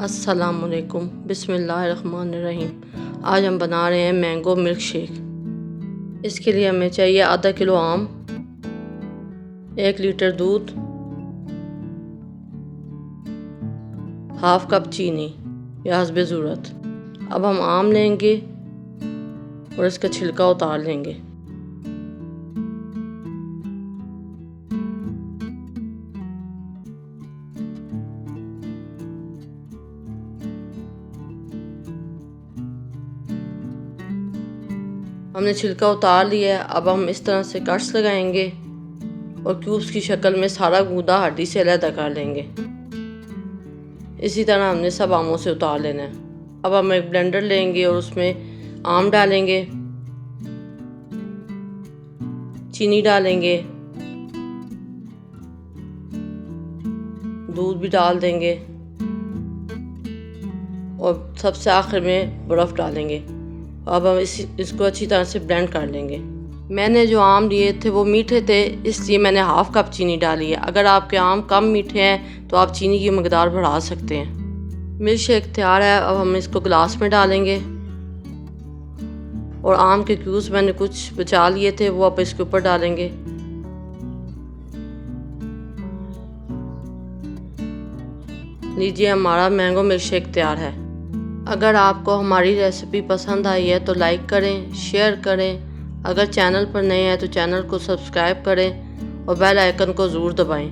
अस्सलामुअलैकुम बिस्मिल्लाहिर्रहमानिर्रहीम। आज हम बना रहे हैं मैंगो मिल्क शेक। इसके लिए हमें चाहिए आधा किलो आम, 1 लीटर दूध, हाफ कप चीनी या हस्बे ज़रूरत। अब हम आम लेंगे और इसका छिलका उतार लेंगे। हमने छिलका उतार लिया है। अब हम इस तरह से कट्स लगाएंगे और क्यूब्स की शक्ल में सारा गूदा हड्डी से अलग कर लेंगे। इसी तरह हमने सब आमों से उतार लेना है। अब हम एक ब्लेंडर लेंगे और उसमें आम डालेंगे, चीनी डालेंगे, दूध भी डाल देंगे और सबसे आखिर में बर्फ़ डालेंगे। अब हम इसको अच्छी तरह से ब्लेंड कर लेंगे। मैंने जो आम लिए थे वो मीठे थे, इसलिए मैंने हाफ कप चीनी डाली है। अगर आपके आम कम मीठे हैं तो आप चीनी की मकदार बढ़ा सकते हैं। मिल्क शेक तैयार है। अब हम इसको गिलास में डालेंगे और आम के क्यूब्स मैंने कुछ बचा लिए थे वो अब इसके ऊपर डालेंगे। लीजिए, हमारा मैंगो मिल्क शेक तैयार है। अगर आपको हमारी रेसिपी पसंद आई है तो लाइक करें, शेयर करें। अगर चैनल पर नए हैं तो चैनल को सब्सक्राइब करें और बेल आइकन को ज़रूर दबाएं।